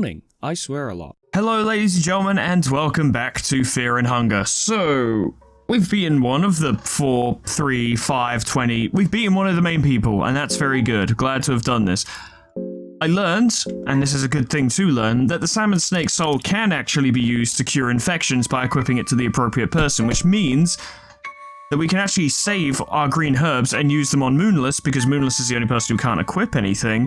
morning. I swear a lot. Hello, ladies and gentlemen, and welcome back to Fear and Hunger. So, we've beaten one of the 4, 3, 5, 20. We've beaten one of the main people, and that's very good. Glad to have done this. I learned, and this is a good thing to learn, that the salmon snake soul can actually be used to cure infections by equipping it to the appropriate person, which means that we can actually save our green herbs and use them on Moonless, because Moonless is the only person who can't equip anything,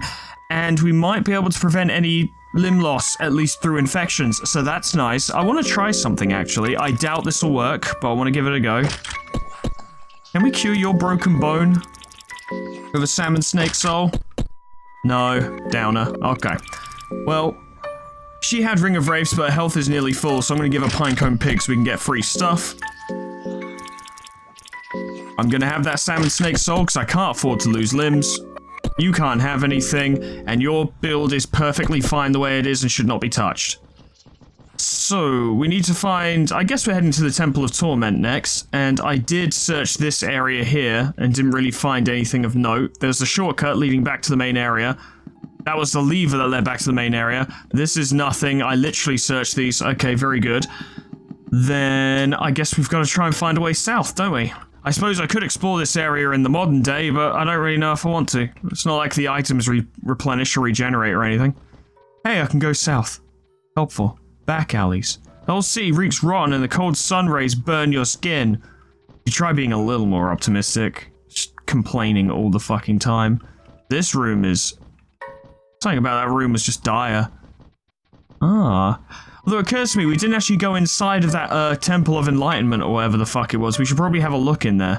and we might be able to prevent any limb loss, at least through infections, so that's nice. I want to try something, actually. I doubt this will work, but I want to give it a go. Can we cure your broken bone with a salmon snake soul? No, downer. Okay. Well, she had Ring of Wraiths, but her health is nearly full, so I'm going to give her Pinecone Pig so we can get free stuff. I'm going to have that salmon snake soul because I can't afford to lose limbs. You can't have anything, and your build is perfectly fine the way it is and should not be touched. So, we need to find... I guess we're heading to the Temple of Torment next, and I did search this area here and didn't really find anything of note. There's a shortcut leading back to the main area. That was the lever that led back to the main area. This is nothing. I literally searched these. Okay, very good. Then, I guess we've got to try and find a way south, don't we? I suppose I could explore this area in the modern day, but I don't really know if I want to. It's not like the items replenish or regenerate or anything. Hey, I can go south. Helpful. Back alleys. The whole city reeks rotten and the cold sun rays burn your skin. You try being a little more optimistic. Just complaining all the fucking time. This room is... Something about that room was just dire. Ah... Although it occurs to me, we didn't actually go inside of that, Temple of Enlightenment or whatever the fuck it was. We should probably have a look in there.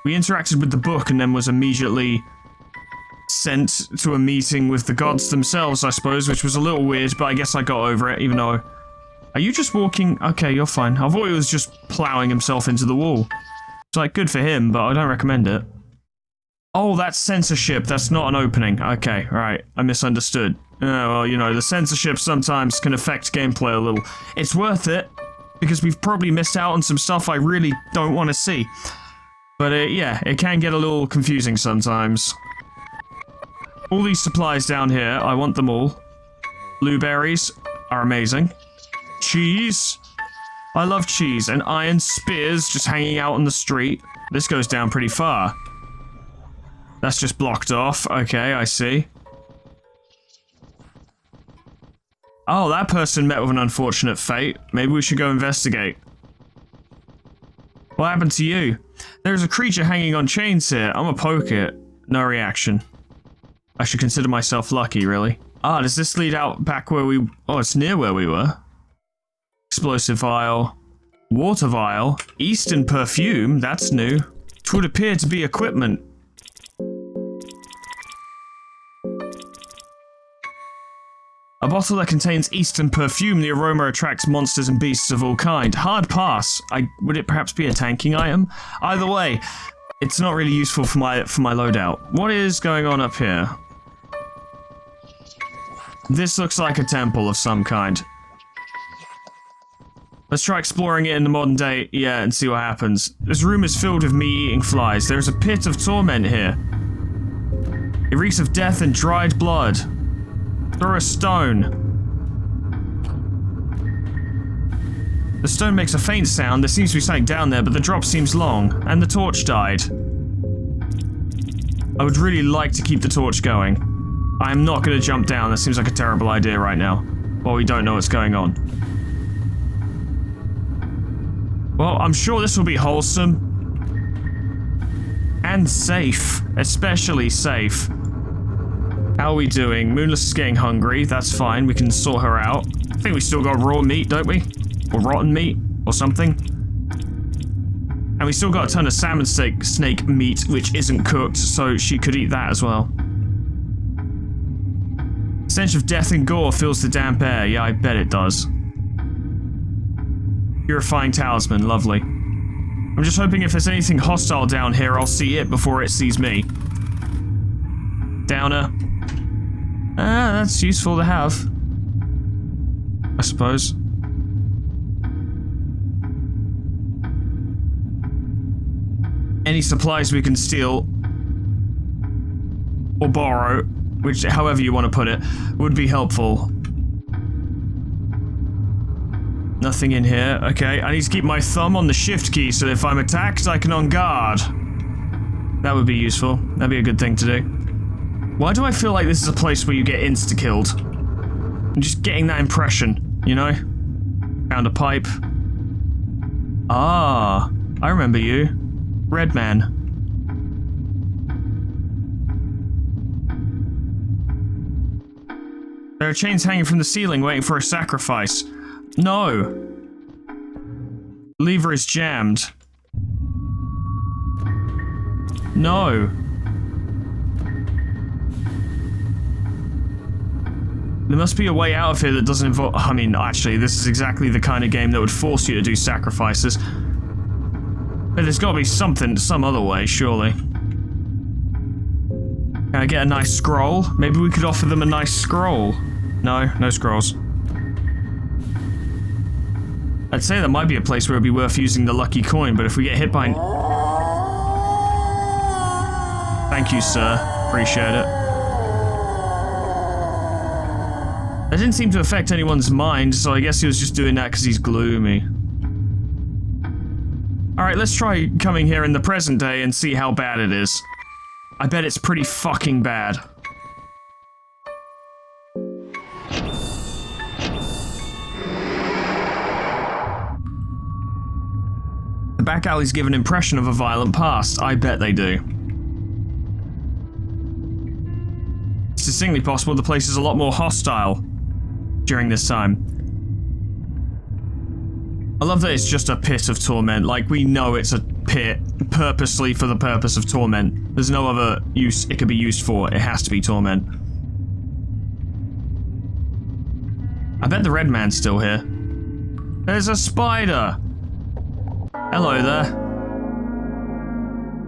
We interacted with the book and then was immediately sent to a meeting with the gods themselves, I suppose, which was a little weird, but I guess I got over it, even though... Are you just walking? Okay, you're fine. I thought he was just plowing himself into the wall. It's like, good for him, but I don't recommend it. Oh, that's censorship. That's not an opening. Okay, right. I misunderstood. Well, you know, the censorship sometimes can affect gameplay a little. It's worth it, because we've probably missed out on some stuff I really don't want to see. But, yeah, it can get a little confusing sometimes. All these supplies down here, I want them all. Blueberries are amazing. Cheese. I love cheese. And iron spears just hanging out on the street. This goes down pretty far. That's just blocked off. Okay, I see. Oh, that person met with an unfortunate fate. Maybe we should go investigate. What happened to you? There's a creature hanging on chains here. I'm gonna poke it. No reaction. I should consider myself lucky, really. Ah, does this lead out back where we... Oh, it's near where we were. Explosive vial. Water vial. Eastern perfume. That's new. It would appear to be equipment. A bottle that contains Eastern perfume. The aroma attracts monsters and beasts of all kind. Hard pass. Would it perhaps be a tanking item? Either way, it's not really useful for my loadout. What is going on up here? This looks like a temple of some kind. Let's try exploring it in the modern day, yeah, and see what happens. This room is filled with meat-eating flies. There's a pit of torment here. It reeks of death and dried blood. Throw a stone. The stone makes a faint sound. There seems to be something down there, but the drop seems long. And the torch died. I would really like to keep the torch going. I am not going to jump down. That seems like a terrible idea right now. While we don't know what's going on. Well, I'm sure this will be wholesome. And safe. Especially safe. How are we doing? Moonless is getting hungry. That's fine. We can sort her out. I think we still got raw meat, don't we? Or rotten meat? Or something? And we still got a ton of salmon snake meat, which isn't cooked, so she could eat that as well. The stench of death and gore fills the damp air. Yeah, I bet it does. Purifying talisman. Lovely. I'm just hoping if there's anything hostile down here, I'll see it before it sees me. Downer. Ah, that's useful to have. I suppose. Any supplies we can steal or borrow, which, however you want to put it, would be helpful. Nothing in here. Okay, I need to keep my thumb on the shift key so if I'm attacked, I can on guard. That would be useful. That'd be a good thing to do. Why do I feel like this is a place where you get insta-killed? I'm just getting that impression, you know? Found a pipe. Ah, I remember you. Red Man. There are chains hanging from the ceiling waiting for a sacrifice. No. Lever is jammed. No. There must be a way out of here that doesn't involve... I mean, actually, this is exactly the kind of game that would force you to do sacrifices. But there's got to be something, some other way, surely. Can I get a nice scroll? Maybe we could offer them a nice scroll. No, no scrolls. I'd say that might be a place where it'd be worth using the lucky coin, but if we get hit by... Thank you, sir. Appreciate it. That didn't seem to affect anyone's mind, so I guess he was just doing that because he's gloomy. Alright, let's try coming here in the present day and see how bad it is. I bet it's pretty fucking bad. The back alleys give an impression of a violent past. I bet they do. It's distinctly possible the place is a lot more hostile during this time. I love that it's just a pit of torment. Like, we know it's a pit purposely for the purpose of torment. There's no other use it could be used for. It has to be torment. I bet the red man's still here. There's a spider! Hello there.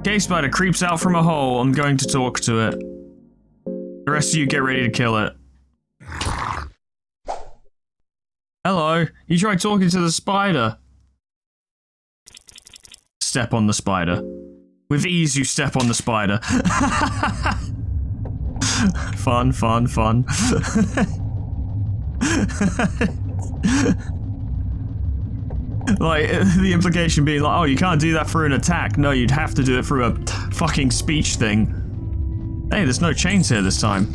Cave spider creeps out from a hole. I'm going to talk to it. The rest of you get ready to kill it. Hello, you tried talking to the spider. Step on the spider. With ease you step on the spider. Fun, fun, fun. Like, the implication being like, oh, you can't do that through an attack. No, you'd have to do it through a fucking speech thing. Hey, there's no chains here this time.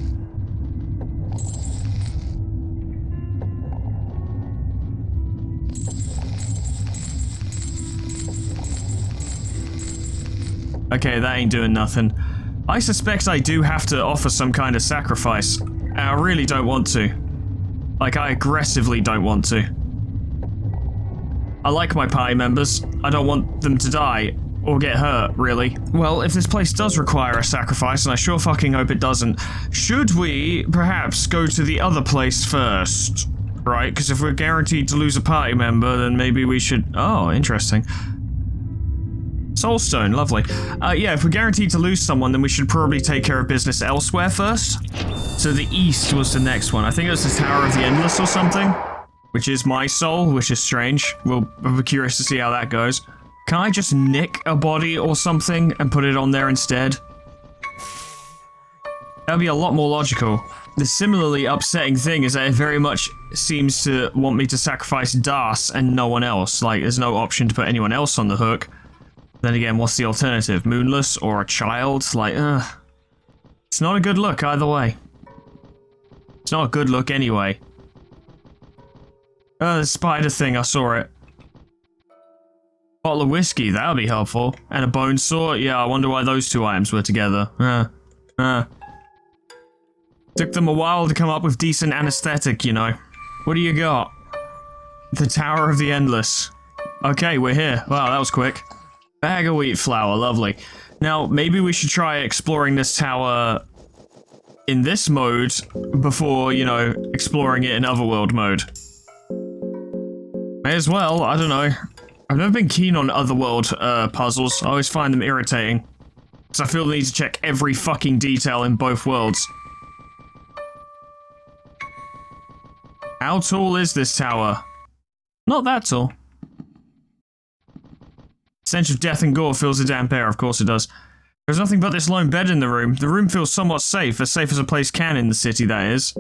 Okay, that ain't doing nothing. I suspect I do have to offer some kind of sacrifice. And I really don't want to. Like, I aggressively don't want to. I like my party members. I don't want them to die. Or get hurt, really. Well, if this place does require a sacrifice, and I sure fucking hope it doesn't, should we perhaps go to the other place first? Right? Because if we're guaranteed to lose a party member, then maybe we should... Oh, interesting. Soulstone, lovely. Yeah, if we're guaranteed to lose someone, then we should probably take care of business elsewhere first. So the east was the next one. I think it was the Tower of the Endless or something. Which is my soul, which is strange. We'll be curious to see how that goes. Can I just nick a body or something and put it on there instead? That'd be a lot more logical. The similarly upsetting thing is that it very much seems to want me to sacrifice Das and no one else. Like, there's no option to put anyone else on the hook. Then again, what's the alternative? Moonless or a child? Like, it's not a good look either way. It's not a good look anyway. The spider thing, I saw it. Bottle of whiskey, that would be helpful. And a bone saw? Yeah, I wonder why those two items were together. Took them a while to come up with decent anesthetic, you know. What do you got? The Tower of the Endless. Okay, we're here. Wow, that was quick. Bag of wheat flour, lovely. Now, maybe we should try exploring this tower in this mode before, you know, exploring it in Otherworld mode. May as well, I don't know. I've never been keen on Otherworld puzzles. I always find them irritating. So I feel the need to check every fucking detail in both worlds. How tall is this tower? Not that tall. Stench of death and gore fills the damp air, of course it does. There's nothing but this lone bed in the room. The room feels somewhat safe as a place can in the city, that is.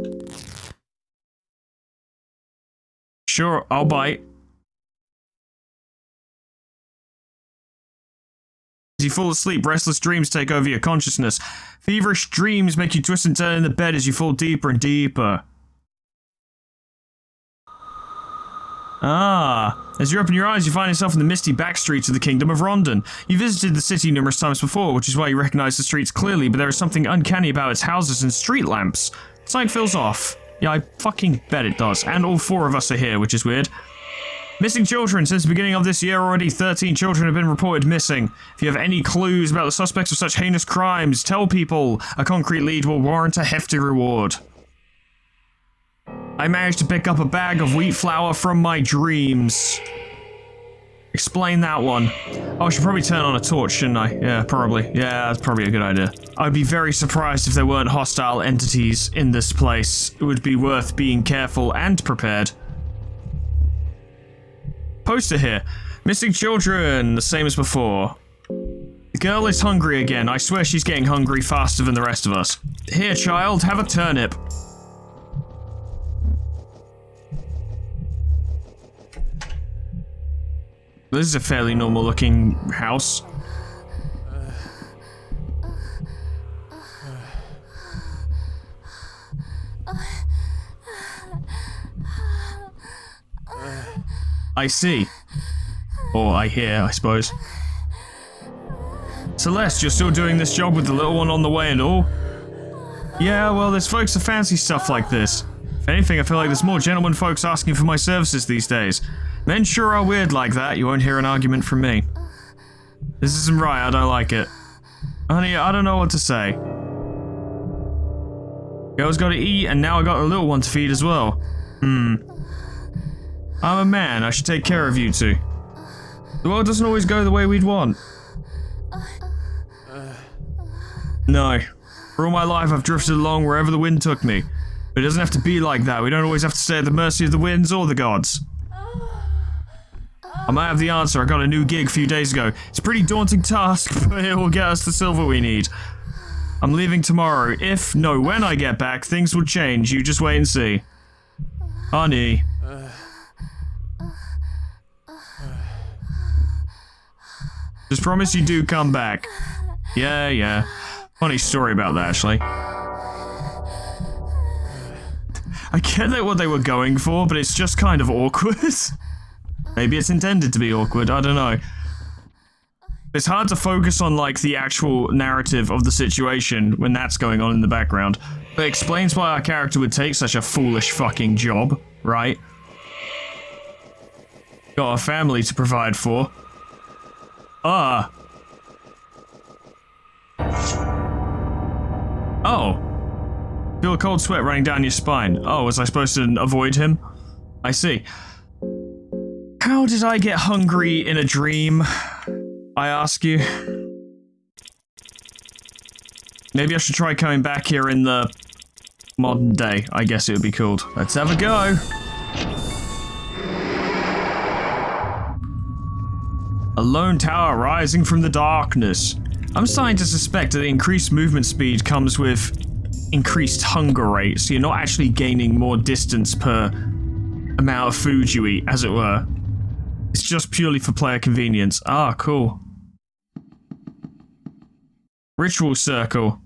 Sure, I'll bite. As you fall asleep, restless dreams take over your consciousness. Feverish dreams make you twist and turn in the bed as you fall deeper and deeper. Ah, as you open your eyes, you find yourself in the misty back streets of the Kingdom of Rondon. You visited the city numerous times before, which is why you recognize the streets clearly, but there is something uncanny about its houses and street lamps. Something feels off. Yeah, I fucking bet it does. And all 4 of us are here, which is weird. Missing children. Since the beginning of this year, already 13 children have been reported missing. If you have any clues about the suspects of such heinous crimes, tell people. A concrete lead will warrant a hefty reward. I managed to pick up a bag of wheat flour from my dreams. Explain that one. Oh, I should probably turn on a torch, shouldn't I? Yeah, probably. Yeah, that's probably a good idea. I'd be very surprised if there weren't hostile entities in this place. It would be worth being careful and prepared. Poster here. Missing children, the same as before. The girl is hungry again. I swear she's getting hungry faster than the rest of us. Here, child, have a turnip. This is a fairly normal looking house. I see. Or I hear, I suppose. Celeste, you're still doing this job with the little one on the way and all? Yeah, well, there's folks that fancy stuff like this. If anything, I feel like there's more gentlemen folks asking for my services these days. Men sure are weird like that. You won't hear an argument from me. This isn't right. I don't like it. Honey, I don't know what to say. Girl's gotta eat, and now I got a little one to feed as well. I'm a man. I should take care of you two. The world doesn't always go the way we'd want. No. For all my life, I've drifted along wherever the wind took me. But it doesn't have to be like that. We don't always have to stay at the mercy of the winds or the gods. I might have the answer. I got a new gig a few days ago. It's a pretty daunting task, but it will get us the silver we need. I'm leaving tomorrow. When I get back, things will change. You just wait and see. Honey. Just promise you do come back. Yeah. Funny story about that, actually. I get that what they were going for, but it's just kind of awkward. Maybe it's intended to be awkward, I don't know. It's hard to focus on, like, the actual narrative of the situation when that's going on in the background. But it explains why our character would take such a foolish fucking job, right? Got a family to provide for. Oh. Feel a cold sweat running down your spine. Oh, was I supposed to avoid him? I see. How did I get hungry in a dream? I ask you. Maybe I should try coming back here in the modern day, I guess it would be called. Let's have a go. A lone tower rising from the darkness. I'm starting to suspect that the increased movement speed comes with increased hunger rate, so you're not actually gaining more distance per amount of food you eat, as it were. It's just purely for player convenience. Ah, cool. Ritual circle.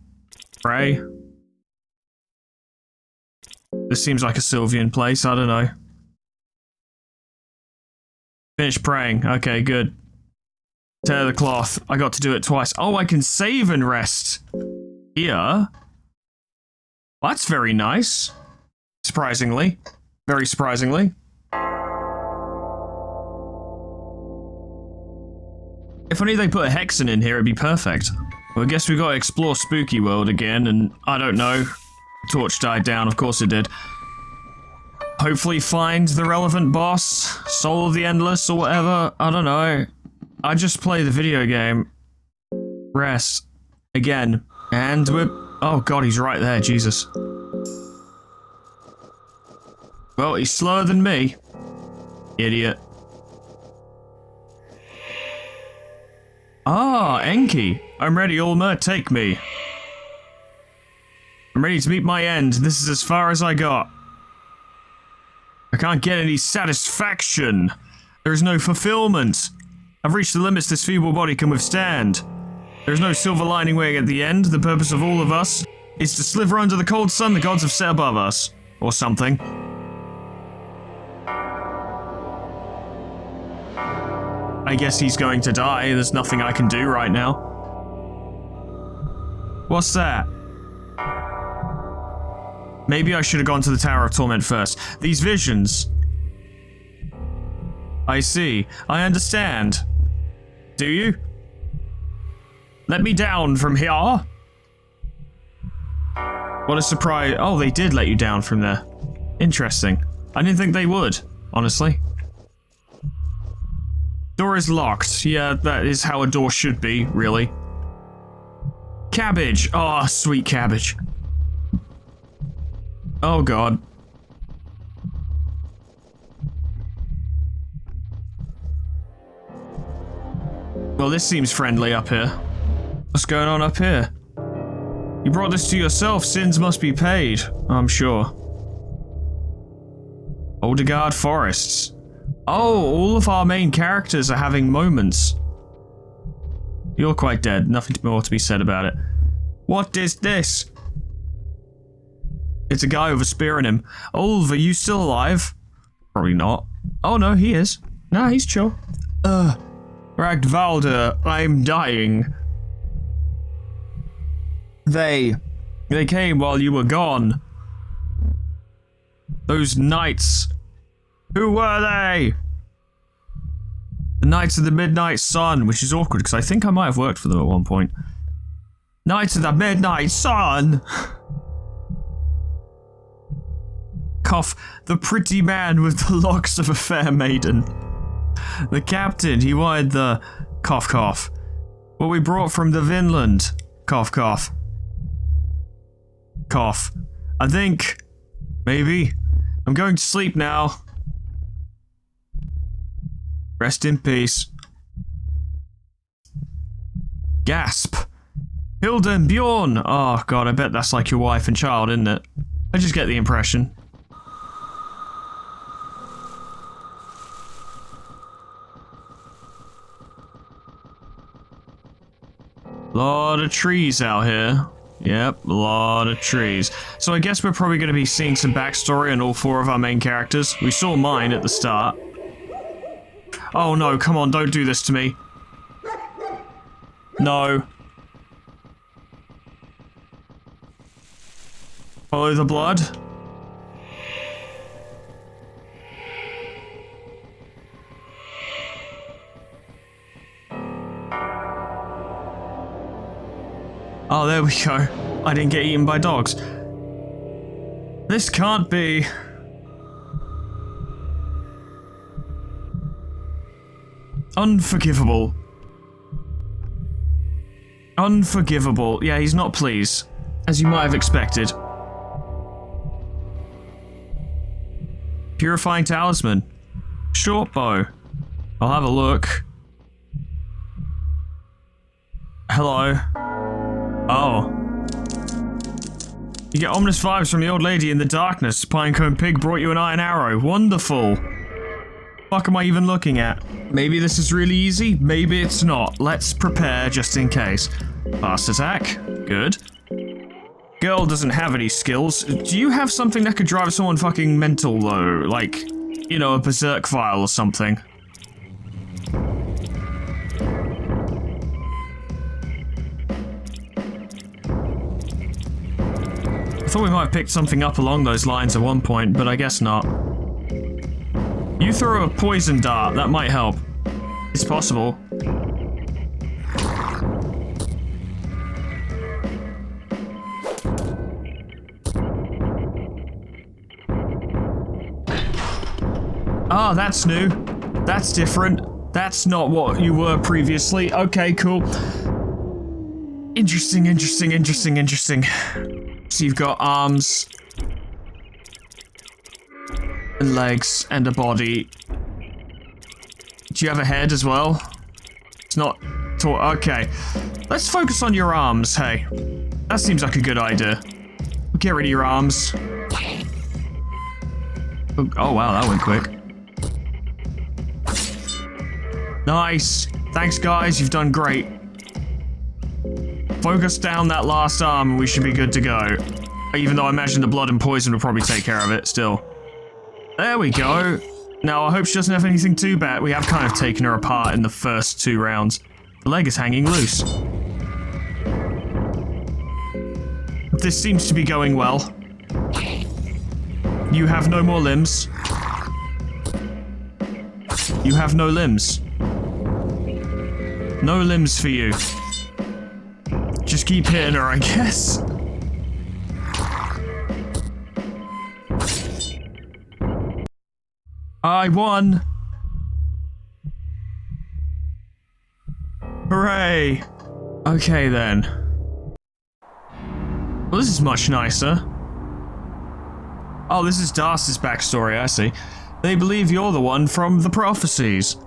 Pray. This seems like a Sylvian place, I don't know. Finish praying. Okay, good. Tear the cloth. I got to do it twice. Oh, I can save and rest. Here. Well, that's very nice. Surprisingly. Very surprisingly. If only they put a hexen in here, it'd be perfect. Well, I guess we gotta explore Spooky World again, and I don't know. Torch died down, of course it did. Hopefully find the relevant boss, Soul of the Endless, or whatever. I don't know. I just play the video game. Rest. Again. And we're... Oh god, he's right there, Jesus. Well, he's slower than me. Idiot. Ah, Enki. I'm ready, Ulmer, take me. I'm ready to meet my end. This is as far as I got. I can't get any satisfaction. There is no fulfillment. I've reached the limits this feeble body can withstand. There's no silver lining way at the end. The purpose of all of us is to sliver under the cold sun the gods have set above us. Or something. I guess he's going to die. There's nothing I can do right now. What's that? Maybe I should have gone to the Tower of Torment first. These visions. I see. I understand. Do you? Let me down from here. What a surprise. Oh, they did let you down from there. Interesting. I didn't think they would, honestly. Door is locked. Yeah, that is how a door should be, really. Cabbage. Oh, sweet cabbage. Oh, God. Well, this seems friendly up here. What's going on up here? You brought this to yourself. Sins must be paid, I'm sure. Oldegard Forests. Oh, all of our main characters are having moments. You're quite dead. Nothing more to be said about it. What is this? It's a guy with a spear in him. Awww, are you still alive? Probably not. Oh no, he is. Nah, he's chill. Ragdvalder, I'm dying. They came while you were gone. Those knights. Who were they? The Knights of the Midnight Sun, which is awkward because I think I might have worked for them at one point. Knights of the Midnight Sun! Cough, the pretty man with the locks of a fair maiden. The captain, he wanted the... Cough, cough. What we brought from the Vinland. Cough, cough. Cough. I think... Maybe. I'm going to sleep now. Rest in peace. Gasp. Hilda and Bjorn! Oh god, I bet that's like your wife and child, isn't it? I just get the impression. Lot of trees out here. Yep, a lot of trees. So I guess we're probably going to be seeing some backstory on all four of our main characters. We saw mine at the start. Oh no, come on, don't do this to me. No. Follow the blood. Oh, there we go. I didn't get eaten by dogs. This can't be. Unforgivable. Unforgivable. Yeah, he's not pleased, as you might have expected. Purifying talisman. Short bow. I'll have a look. Hello. Oh. You get ominous vibes from the old lady in the darkness. Pinecone Pig brought you an iron arrow. Wonderful. What am I even looking at? Maybe this is really easy, maybe it's not. Let's prepare just in case. Fast attack. Good. Girl doesn't have any skills. Do you have something that could drive someone fucking mental though? Like, you know, a berserk file or something. I thought we might have picked something up along those lines at one point, but I guess not. You throw a poison dart, that might help. It's possible. Ah, that's new. That's different. That's not what you were previously. Okay, cool. Interesting, interesting, interesting, interesting. So you've got arms and legs and a body. Do you have a head as well? It's not okay. Let's focus on your arms, hey. That seems like a good idea. Get rid of your arms. Oh wow, that went quick. Nice. Thanks guys, you've done great. Focus down that last arm and we should be good to go. Even though I imagine the blood and poison would probably take care of it still. There we go. Now, I hope she doesn't have anything too bad. We have kind of taken her apart in the first 2 rounds. The leg is hanging loose. This seems to be going well. You have no more limbs. You have no limbs. No limbs for you. Just keep hitting her, I guess. I won! Hooray! Okay then. Well, this is much nicer. Oh, this is Darcy's backstory, I see. They believe you're the one from the prophecies.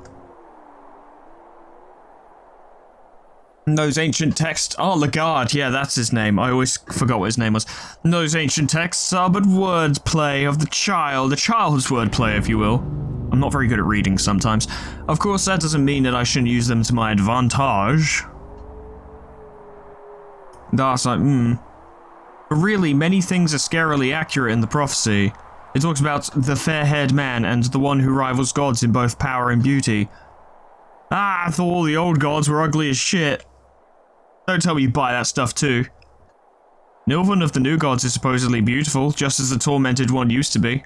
Those ancient texts. Oh, Lagarde, yeah, that's his name. I always forgot what his name was. Those ancient texts are but wordplay of the child, a child's wordplay, if you will. I'm not very good at reading sometimes. Of course, that doesn't mean that I shouldn't use them to my advantage. That's like, But really, many things are scarily accurate in the prophecy. It talks about the fair-haired man and the one who rivals gods in both power and beauty. Ah, I thought all the old gods were ugly as shit. Don't tell me you buy that stuff too. No one of the new gods is supposedly beautiful, just as the tormented one used to be.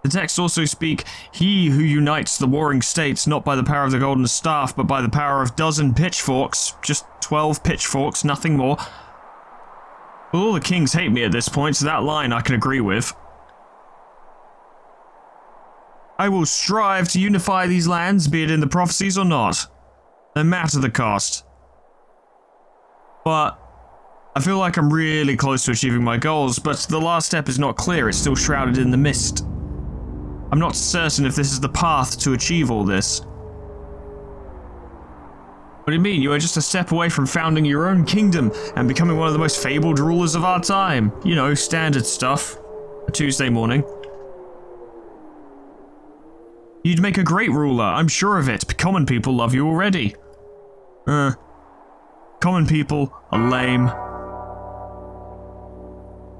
The texts also speak, he who unites the warring states not by the power of the golden staff, but by the power of dozen pitchforks. Just 12 pitchforks, nothing more. Well, all the kings hate me at this point, so that line I can agree with. I will strive to unify these lands, be it in the prophecies or not. No matter the cost. But I feel like I'm really close to achieving my goals, but the last step is not clear, it's still shrouded in the mist. I'm not certain if this is the path to achieve all this. What do you mean? You are just a step away from founding your own kingdom and becoming one of the most fabled rulers of our time. You know, standard stuff. A Tuesday morning. You'd make a great ruler, I'm sure of it. Common people love you already. Common people are lame.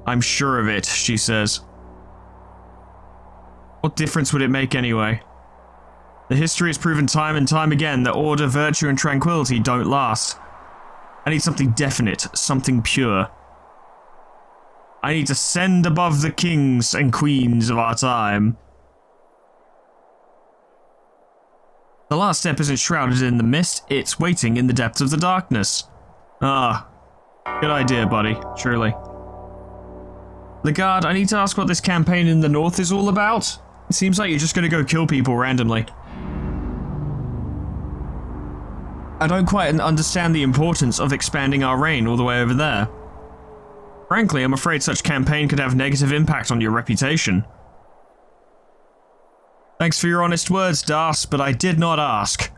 I'm sure of it, she says. What difference would it make anyway? The history has proven time and time again that order, virtue, and tranquility don't last. I need something definite, something pure. I need to ascend above the kings and queens of our time. The last step isn't shrouded in the mist, it's waiting in the depths of the darkness. Ah, good idea, buddy, truly. Lagarde, I need to ask what this campaign in the north is all about. It seems like you're just gonna go kill people randomly. I don't quite understand the importance of expanding our reign all the way over there. Frankly, I'm afraid such campaign could have negative impact on your reputation. Thanks for your honest words, Das, but I did not ask.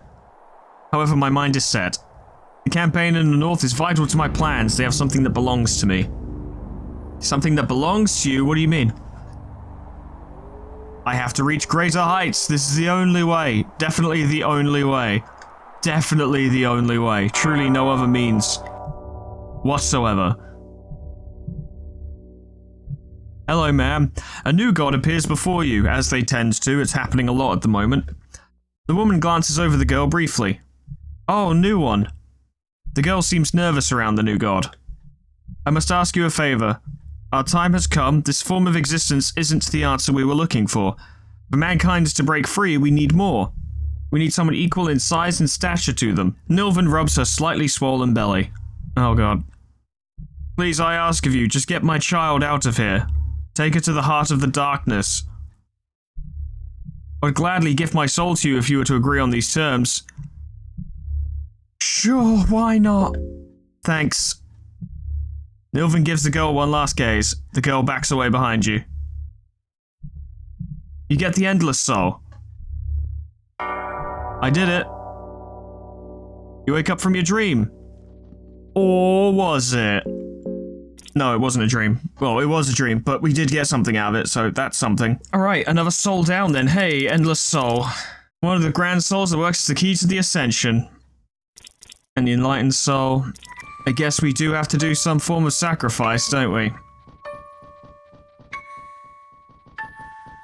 However, my mind is set. The campaign in the north is vital to my plans. They have something that belongs to me. Something that belongs to you? What do you mean? I have to reach greater heights. This is the only way. Definitely the only way. Definitely the only way. Truly no other means whatsoever. Hello, ma'am. A new god appears before you, as they tend to. It's happening a lot at the moment. The woman glances over the girl briefly. Oh, new one. The girl seems nervous around the new god. I must ask you a favor. Our time has come. This form of existence isn't the answer we were looking for. For mankind to break free, we need more. We need someone equal in size and stature to them. Nilvan rubs her slightly swollen belly. Oh god. Please, I ask of you, just get my child out of here. Take her to the heart of the darkness. I'd gladly give my soul to you if you were to agree on these terms. Sure, why not? Thanks. Nilvan gives the girl one last gaze. The girl backs away behind you. You get the endless soul. I did it. You wake up from your dream. Or was it? No, it wasn't a dream. Well, it was a dream, but we did get something out of it, so that's something. Alright, another soul down then. Hey, endless soul. One of the grand souls that works as the key to the ascension. And the enlightened soul. I guess we do have to do some form of sacrifice, don't we?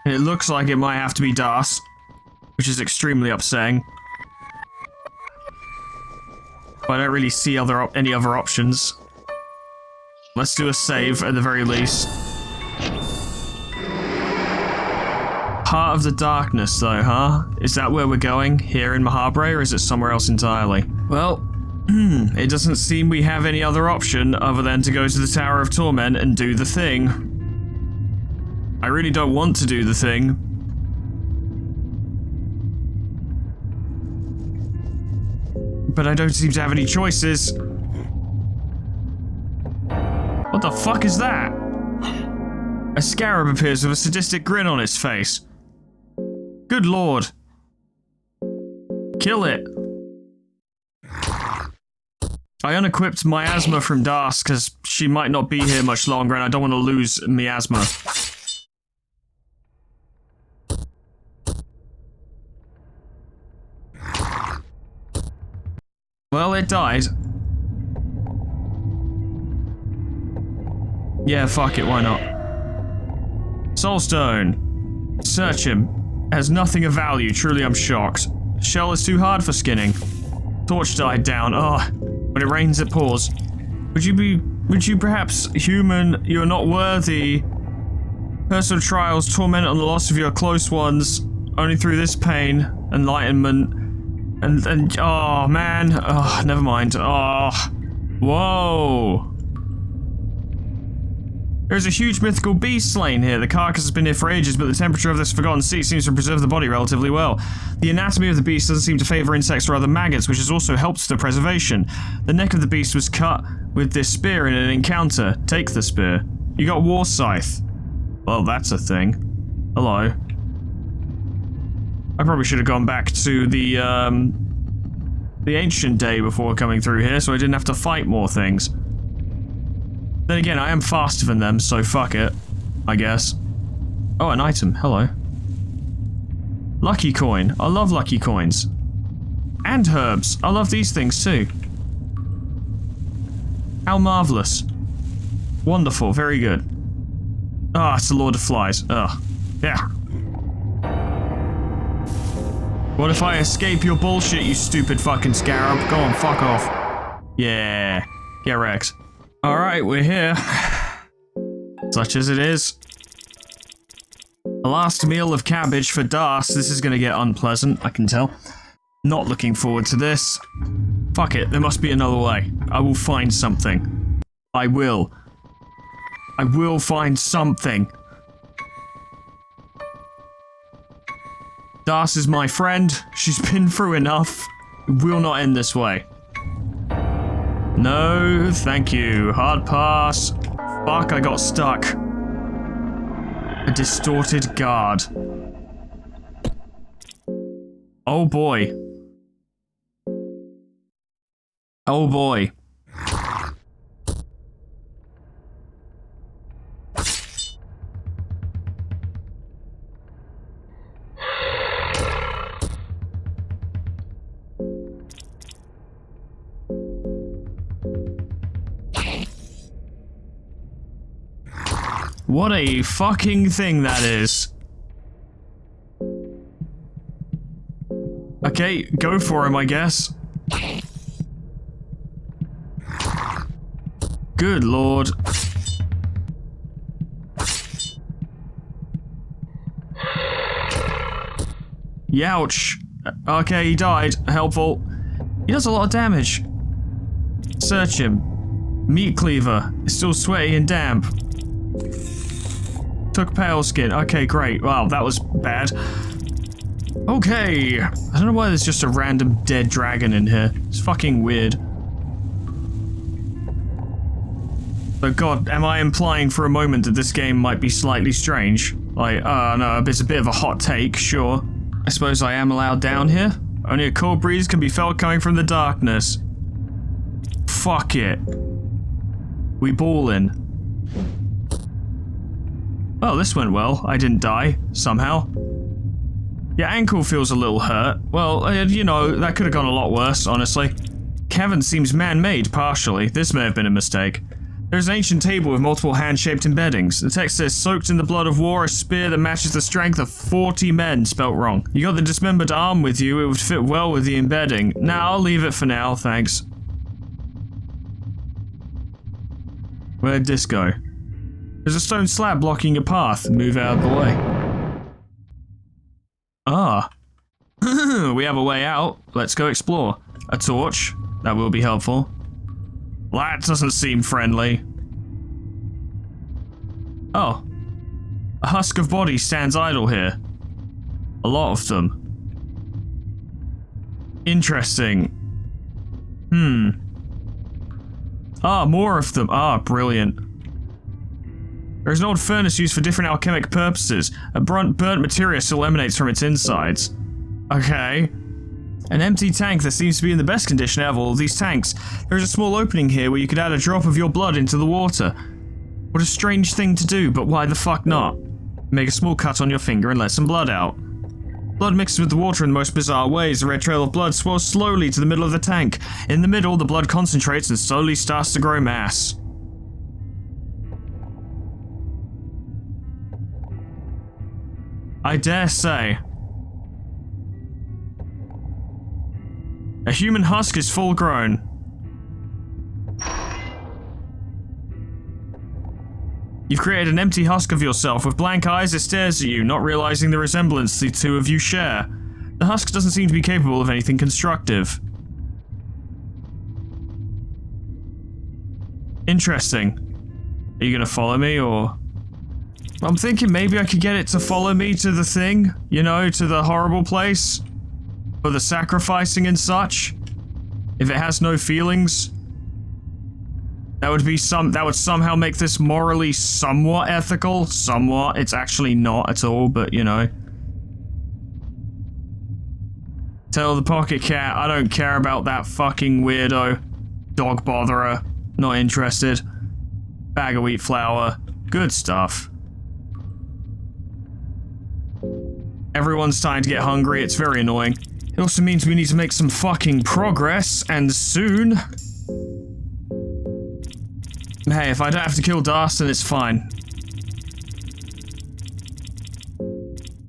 It looks like it might have to be Das, which is extremely upsetting. But I don't really see any other options. Let's do a save at the very least. Heart of the Darkness, though, huh? Is that where we're going? Here in Mahabre, or is it somewhere else entirely? Well, it doesn't seem we have any other option other than to go to the Tower of Torment and do the thing. I really don't want to do the thing. But I don't seem to have any choices. What the fuck is that? A scarab appears with a sadistic grin on its face. Good lord. Kill it. I unequipped Miasma from Das because she might not be here much longer and I don't want to lose Miasma. Well, it died. Yeah, fuck it, why not? Soulstone. Search him. Has nothing of value, truly I'm shocked. Shell is too hard for skinning. Torch died down, when it rains it pours. Would you perhaps, human, you're not worthy. Personal trials, torment on the loss of your close ones. Only through this pain, enlightenment. And oh man, never mind. Whoa. There's a huge mythical beast slain here. The carcass has been here for ages, but the temperature of this forgotten sea seems to preserve the body relatively well. The anatomy of the beast doesn't seem to favor insects or other maggots, which has also helped with the preservation. The neck of the beast was cut with this spear in an encounter. Take the spear. You got War Scythe. Well, that's a thing. Hello. I probably should have gone back to the ancient day before coming through here, so I didn't have to fight more things. Then again, I am faster than them, so fuck it, I guess. Oh, an item. Hello. Lucky coin. I love lucky coins. And herbs. I love these things too. How marvelous. Wonderful. Very good. Ah, it's the Lord of Flies. Ugh. Yeah. What if I escape your bullshit, you stupid fucking scarab? Go on, fuck off. Yeah. Get wrecked. Alright, we're here. Such as it is. A last meal of cabbage for Das. This is gonna get unpleasant, I can tell. Not looking forward to this. Fuck it, there must be another way. I will find something. I will. I will find something. Das is my friend. She's been through enough. It will not end this way. No, thank you. Hard pass. Fuck, I got stuck. A distorted guard. Oh boy. Oh boy. What a fucking thing that is. Okay, go for him, I guess. Good lord. Youch. Okay, he died. Helpful. He does a lot of damage. Search him. Meat cleaver. It's still sweaty and damp. Took pale skin. Okay, great. Wow, that was bad. Okay. I don't know why there's just a random dead dragon in here. It's fucking weird. But god, am I implying for a moment that this game might be slightly strange? Like, no, it's a bit of a hot take, sure. I suppose I am allowed down here? Only a cold breeze can be felt coming from the darkness. Fuck it. We ballin'. Oh, this went well. I didn't die, somehow. Your ankle feels a little hurt. Well, you know, that could have gone a lot worse, honestly. Cavern seems man-made, partially. This may have been a mistake. There's an ancient table with multiple hand-shaped embeddings. The text says, soaked in the blood of war, a spear that matches the strength of 40 men, spelt wrong. You got the dismembered arm with you, it would fit well with the embedding. Nah, I'll leave it for now, thanks. Where'd this go? There's a stone slab blocking your path. Move out of the way. Ah. We have a way out. Let's go explore. A torch. That will be helpful. That doesn't seem friendly. Oh. A husk of bodies stands idle here. A lot of them. Interesting. Ah, more of them. Ah, brilliant. There's an old furnace used for different alchemic purposes. A burnt material still emanates from its insides. Okay. An empty tank that seems to be in the best condition out of all of these tanks. There is a small opening here where you could add a drop of your blood into the water. What a strange thing to do, but why the fuck not? Make a small cut on your finger and let some blood out. Blood mixes with the water in the most bizarre ways. The red trail of blood swells slowly to the middle of the tank. In the middle, the blood concentrates and slowly starts to grow mass. I dare say. A human husk is full grown. You've created an empty husk of yourself. With blank eyes, it stares at you, not realizing the resemblance the two of you share. The husk doesn't seem to be capable of anything constructive. Interesting. Are you gonna follow me, or...? I'm thinking maybe I could get it to follow me to the thing, you know, to the horrible place. For the sacrificing and such. If it has no feelings. That would somehow make this morally somewhat ethical. Somewhat. It's actually not at all, but you know. Tell the pocket cat I don't care about that fucking weirdo. Dog botherer. Not interested. Bag of wheat flour. Good stuff. Everyone's starting to get hungry. It's very annoying. It also means we need to make some fucking progress, and soon. Hey, if I don't have to kill Darst, then it's fine.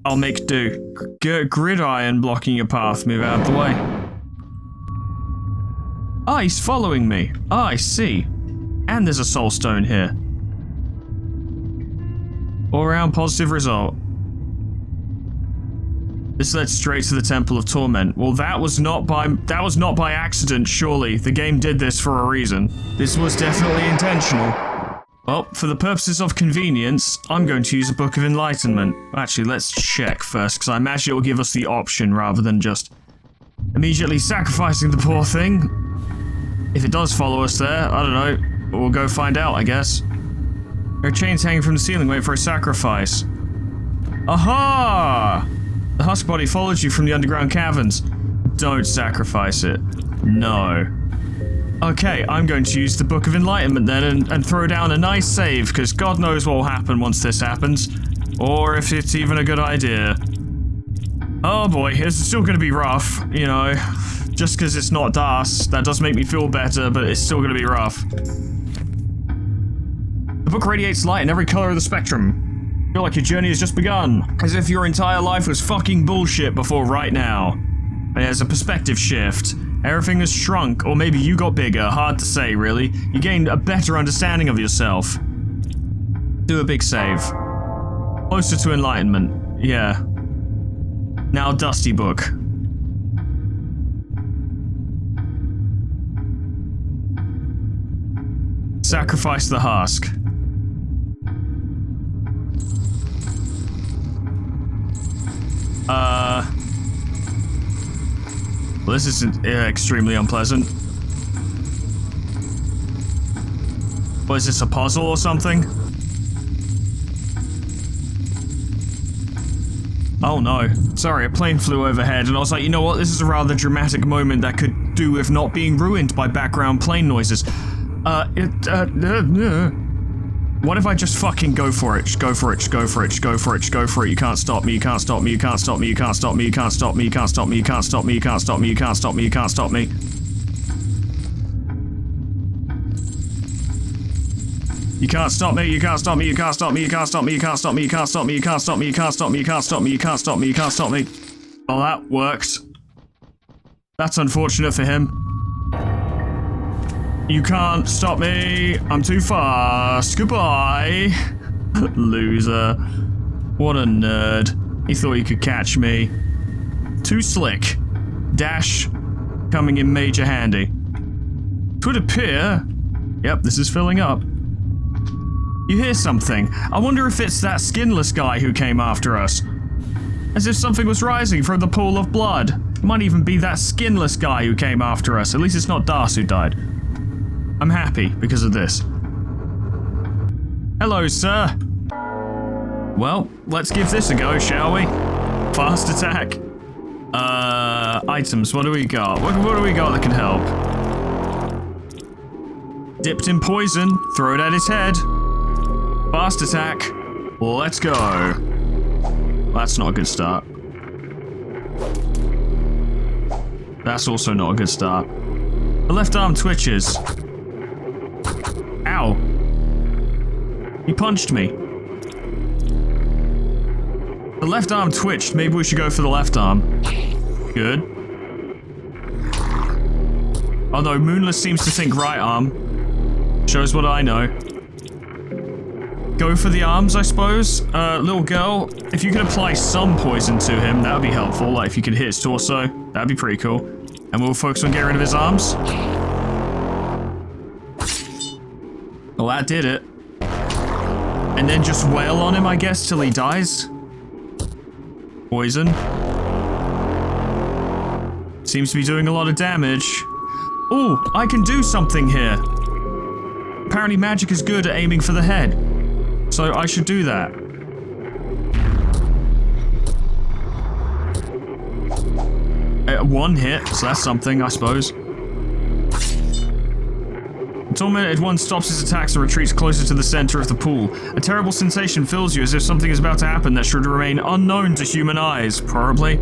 I'll make do. Gridiron blocking your path. Move out of the way. Ah, he's following me. Ah, I see. And there's a soul stone here. All around positive result. This led straight to the Temple of Torment. Well, that was not by accident, surely. The game did this for a reason. This was definitely intentional. Well, for the purposes of convenience, I'm going to use a Book of Enlightenment. Actually, let's check first, because I imagine it will give us the option rather than just immediately sacrificing the poor thing. If it does follow us there, I don't know. We'll go find out, I guess. There are chains hanging from the ceiling waiting for a sacrifice. Aha! The husk body follows you from the underground caverns. Don't sacrifice it. No. Okay, I'm going to use the Book of Enlightenment then and throw down a nice save, because God knows what will happen once this happens. Or if it's even a good idea. Oh boy, it's still going to be rough, you know. Just because it's not Darst, that does make me feel better, but it's still going to be rough. The book radiates light in every color of the spectrum. Feel like your journey has just begun, as if your entire life was fucking bullshit before right now. And there's a perspective shift. Everything has shrunk, or maybe you got bigger, hard to say really. You gained a better understanding of yourself. Do a big save. Closer to enlightenment, yeah. Now Dusty Book. Sacrifice the husk. Well, this is extremely unpleasant. What is this, a puzzle or something? Oh no. Sorry, a plane flew overhead and I was like, you know what, this is a rather dramatic moment that could do with not being ruined by background plane noises. What if I just fucking go for it? Just go for it, just go for it, just go for it, just go for it. You can't stop me, you can't stop me, you can't stop me, you can't stop me, you can't stop me, you can't stop me, you can't stop me, you can't stop me, you can't stop me, you can't stop me. You can't stop me, you can't stop me, you can't stop me, you can't stop me, you can't stop me, you can't stop me, you can't stop me, you can't stop me, you can't stop me, you can't stop me, you can't stop me. Well, that worked. That's unfortunate for him. You can't stop me. I'm too fast. Goodbye. Loser. What a nerd. He thought he could catch me. Too slick. Dash coming in major handy. Could appear. Yep, this is filling up. You hear something. I wonder if it's that skinless guy who came after us. As if something was rising from the pool of blood. It might even be that skinless guy who came after us. At least it's not Das who died. I'm happy because of this. Hello, sir. Well, let's give this a go, shall we? Fast attack. Items, what do we got? What do we got that can help? Dipped in poison, throw it at his head. Fast attack. Let's go. That's not a good start. That's also not a good start. The left arm twitches. Ow. He punched me. The left arm twitched. Maybe we should go for the left arm. Good. Although Moonless seems to think right arm. Shows what I know. Go for the arms, I suppose. Little girl, if you could apply some poison to him, that would be helpful. Like, if you could hit his torso, that'd be pretty cool. And we'll focus on getting rid of his arms. Well, that did it. And then just wail on him, I guess, till he dies. Poison. Seems to be doing a lot of damage. Ooh, I can do something here. Apparently magic is good at aiming for the head. So I should do that. One hit, so that's something, I suppose. The tormented one stops his attacks and retreats closer to the center of the pool. A terrible sensation fills you as if something is about to happen that should remain unknown to human eyes, probably.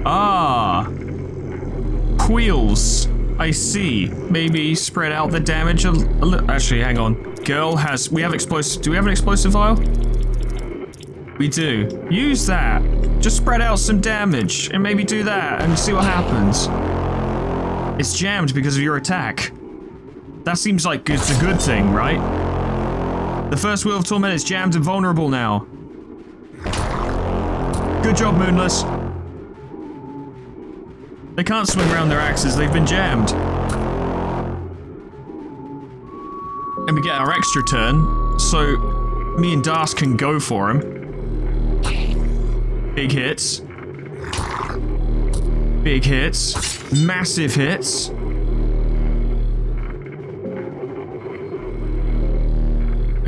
Ah. Wheels. I see. Maybe spread out the damage a little. Actually, hang on. Girl has. We have explosive. Do we have an explosive vial? We do. Use that. Just spread out some damage and maybe do that and see what happens. It's jammed because of your attack. That seems like it's a good thing, right? The first wheel of torment is jammed and vulnerable now. Good job, Moonless. They can't swing around their axes, they've been jammed. And we get our extra turn, so me and Das can go for him. Big hits. Big hits. Massive hits.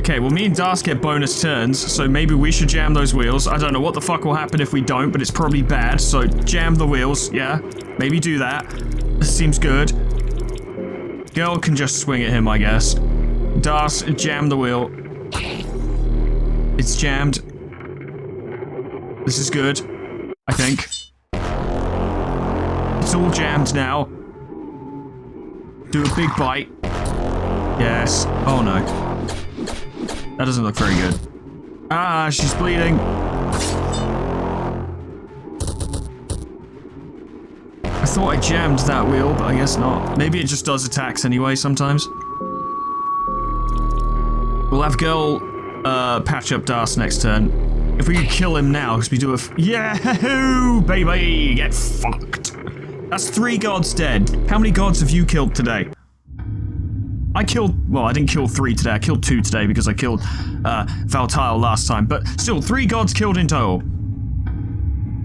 Okay, well me and Das get bonus turns, so maybe we should jam those wheels. I don't know what the fuck will happen if we don't, but it's probably bad, so jam the wheels, yeah. Maybe do that. This seems good. Girl can just swing at him, I guess. Das, jam the wheel. It's jammed. This is good, I think. It's all jammed now. Do a big bite. Yes. Oh no. That doesn't look very good. Ah, she's bleeding. I thought I jammed that wheel, but I guess not. Maybe it just does attacks anyway sometimes. We'll have Girl patch up Das next turn. If we could kill him now, because we do a Yahoo, baby! Get fucked. That's 3 gods dead. How many gods have you killed today? I killed, well, I didn't kill 3 today. I killed 2 today because I killed Valtile last time. But still, 3 gods killed in total.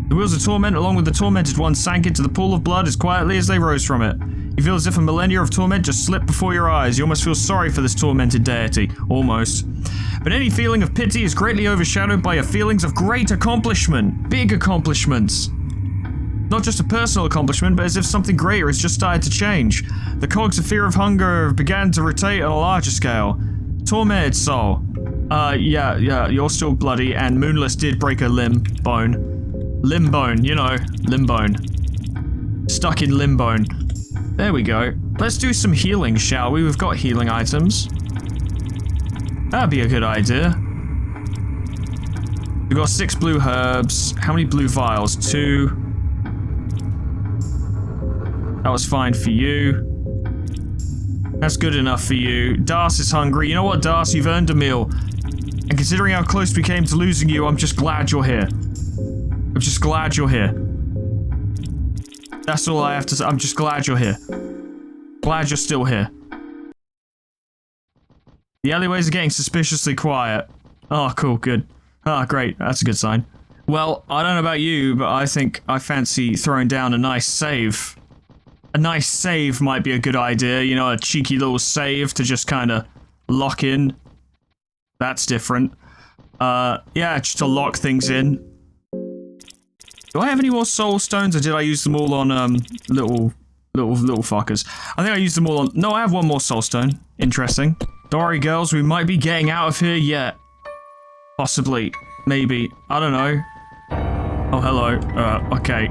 The wheels of torment, along with the tormented one, sank into the pool of blood as quietly as they rose from it. You feel as if a millennia of torment just slipped before your eyes. You almost feel sorry for this tormented deity. Almost. But any feeling of pity is greatly overshadowed by your feelings of great accomplishment. Big accomplishments. Not just a personal accomplishment, but as if something greater has just started to change. The cogs of fear of hunger began to rotate on a larger scale. Tormented soul. Yeah, you're still bloody, and Moonless did break a limb bone. Limb bone, you know, limb bone. Stuck in limb bone. There we go. let's do some healing, shall we? We've got healing items. That'd be a good idea. We've got 6 blue herbs. How many blue vials? 2. That was fine for you. That's good enough for you. Das is hungry. You know what, Das? You've earned a meal. And considering how close we came to losing you, I'm just glad you're here. I'm just glad you're here. That's all I have to say. I'm just glad you're here. Glad you're still here. The alleyways are getting suspiciously quiet. Oh, cool, good. Ah, great. That's a good sign. Well, I don't know about you, but I think I fancy throwing down a nice save. A nice save might be a good idea. You know, a cheeky little save to just kind of lock in. That's different. Yeah, just to lock things in. Do I have any more soul stones, or did I use them all on, little fuckers? I think I used them all on... No, I have one more soul stone. Interesting. Don't worry, girls, we might be getting out of here yet. Possibly. Maybe. I don't know. Oh, hello. Okay.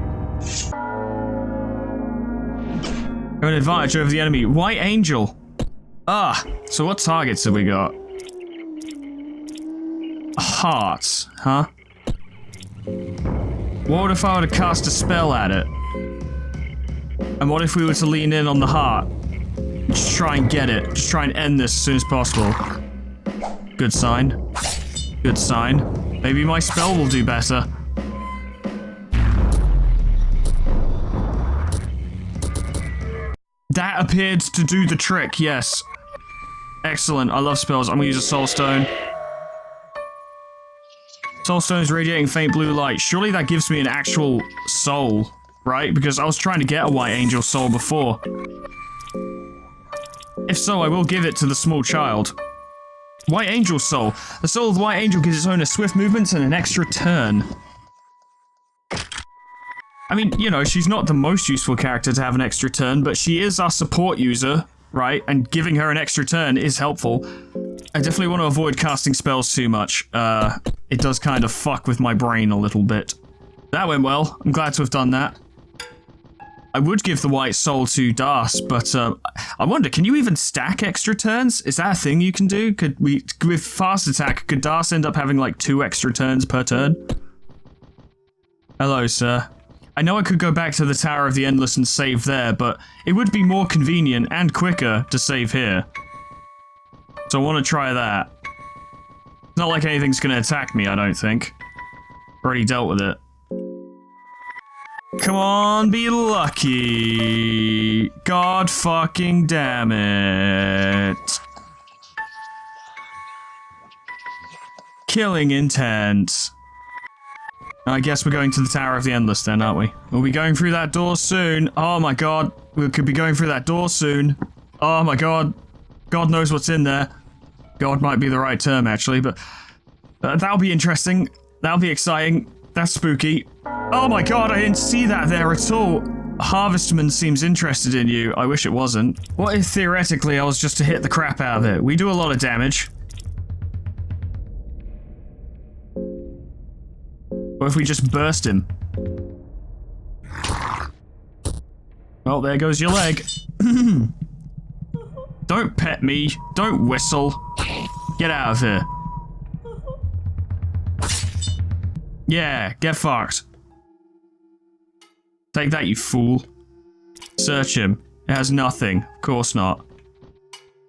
Have an advantage over the enemy. White Angel. Ah, so what targets have we got? Hearts, huh? What if I were to cast a spell at it? And what if we were to lean in on the heart? Just try and get it. Just try and end this as soon as possible. Good sign. Good sign. Maybe my spell will do better. That appeared to do the trick, yes. Excellent. I love spells. I'm gonna use a soul stone. Soul stone is radiating faint blue light. Surely that gives me an actual soul, right? Because I was trying to get a white angel soul before. If so, I will give it to the small child. White angel soul. The soul of the white angel gives its owner swift movements and an extra turn. I mean, you know, she's not the most useful character to have an extra turn, but she is our support user, right? And giving her an extra turn is helpful. I definitely want to avoid casting spells too much. It does kind of fuck with my brain a little bit. That went well. I'm glad to have done that. I would give the white soul to Das, but I wonder, can you even stack extra turns? Is that a thing you can do? Could we, with fast attack, could Das end up having like 2 extra turns per turn? Hello, sir. I know I could go back to the Tower of the Endless and save there, but it would be more convenient and quicker to save here. So I want to try that. It's not like anything's going to attack me, I don't think. Already dealt with it. Come on, be lucky. God fucking damn it. Killing intent. I guess we're going to the Tower of the Endless then, aren't we? We'll be going through that door soon. Oh my god. We could be going through that door soon. Oh my god. God knows what's in there. God might be the right term, actually, but that'll be interesting. That'll be exciting. That's spooky. Oh my god, I didn't see that there at all. Harvestman seems interested in you. I wish it wasn't. What if theoretically I was just to hit the crap out of it? We do a lot of damage. What if we just burst him? Well, there goes your leg. Don't pet me. Don't whistle. Get out of here. Yeah, get fucked. Take that, you fool. Search him. It has nothing. Of course not.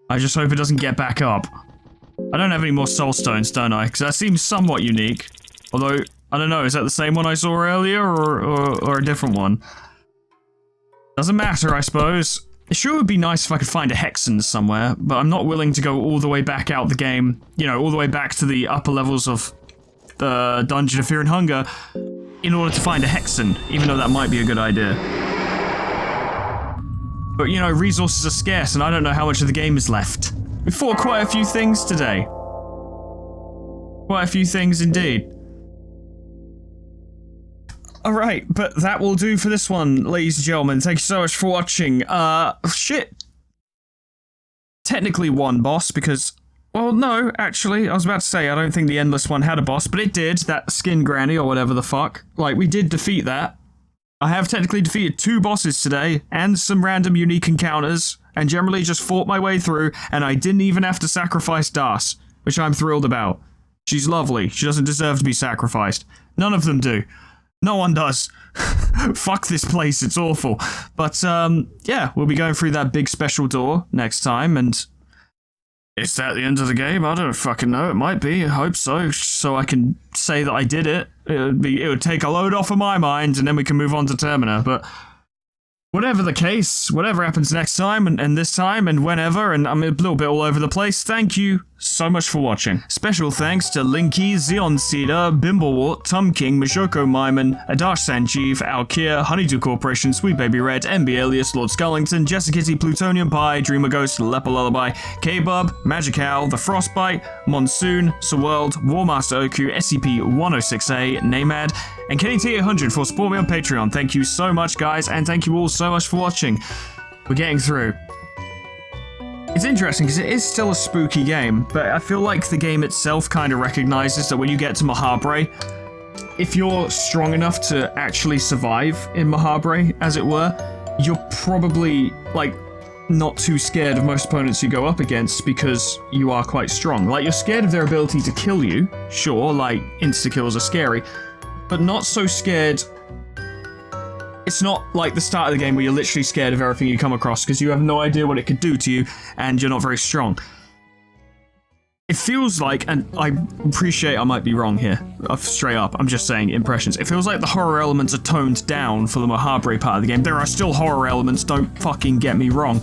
I just hope it doesn't get back up. I don't have any more soul stones, don't I? Because that seems somewhat unique. Although, I don't know, is that the same one I saw earlier or a different one? Doesn't matter, I suppose. It sure would be nice if I could find a Hexen somewhere, but I'm not willing to go all the way back out the game, you know, all the way back to the upper levels of Dungeon of Fear and Hunger in order to find a Hexen, even though that might be a good idea. But, you know, resources are scarce and I don't know how much of the game is left. We fought quite a few things today. Quite a few things indeed. Alright, but that will do for this one, ladies and gentlemen. Thank you so much for watching. Shit. Technically one boss, because... Well, no, actually, I was about to say, I don't think the Endless one had a boss, but it did, that Skin Granny or whatever the fuck. Like, we did defeat that. I have technically defeated 2 bosses today, and some random unique encounters, and generally just fought my way through, and I didn't even have to sacrifice Das, which I'm thrilled about. She's lovely. She doesn't deserve to be sacrificed. None of them do. No one does. Fuck this place, it's awful. But, yeah, we'll be going through that big special door next time, and is that the end of the game? I don't fucking know. It might be. I hope so. So I can say that I did it. It would take a load off of my mind, and then we can move on to Termina. But whatever the case, whatever happens next time, and this time, and whenever, and I'm a little bit all over the place, thank you so much for watching. Special thanks to Linky, Zeon Cedar, Bimblewort, Tom King, Majoko Myman, Adash Sanjeev, Alkia, Honeydew Corporation, Sweet Baby Red, MB Alias, Lord Skullington, Jessicitty, Plutonium Pie, Dreamer Ghost, Leper Lullaby, K-Bub, Magic Owl, The Frostbite, Monsoon, World, Warmaster Oku, SCP-106A, Namad, and Kenny T800 for supporting me on Patreon. Thank you so much, guys, and thank you all so much for watching. We're getting through. It's interesting because it is still a spooky game, but I feel like the game itself kind of recognizes that when you get to Mahabre, if you're strong enough to actually survive in Mahabre, as it were, you're probably, like, not too scared of most opponents you go up against because you are quite strong. Like, you're scared of their ability to kill you, sure, like, insta-kills are scary, but not so scared. It's not like the start of the game where you're literally scared of everything you come across because you have no idea what it could do to you and you're not very strong. It feels like, and I appreciate I might be wrong here, straight up, I'm just saying impressions. It feels like the horror elements are toned down for the Mahabre part of the game. There are still horror elements, don't fucking get me wrong,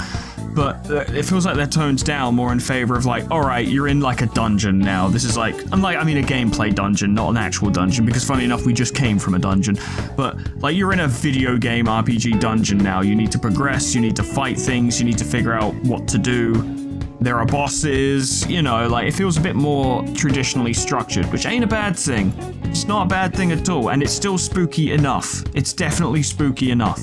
but it feels like they're toned down more in favor of like, alright, you're in like a dungeon now. This is like, a gameplay dungeon, not an actual dungeon, because funny enough, we just came from a dungeon. But like, you're in a video game RPG dungeon now. You need to progress, you need to fight things, you need to figure out what to do. There are bosses, you know, like, it feels a bit more traditionally structured, which ain't a bad thing. It's not a bad thing at all, and it's still spooky enough. It's definitely spooky enough.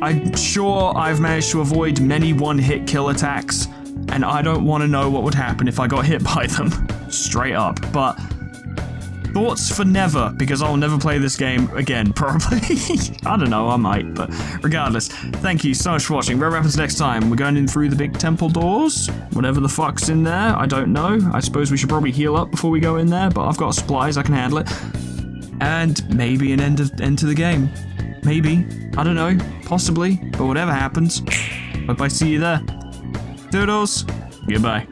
I'm sure I've managed to avoid many one-hit kill attacks, and I don't want to know what would happen if I got hit by them. Straight up. But thoughts for never, because I'll never play this game again, probably. I don't know, I might, but regardless, thank you so much for watching. What happens next time? We're going in through the big temple doors? Whatever the fuck's in there, I don't know. I suppose we should probably heal up before we go in there, but I've got supplies, I can handle it. And maybe an end to the game. Maybe. I don't know. Possibly. But whatever happens, hope I see you there. Doodles. Goodbye.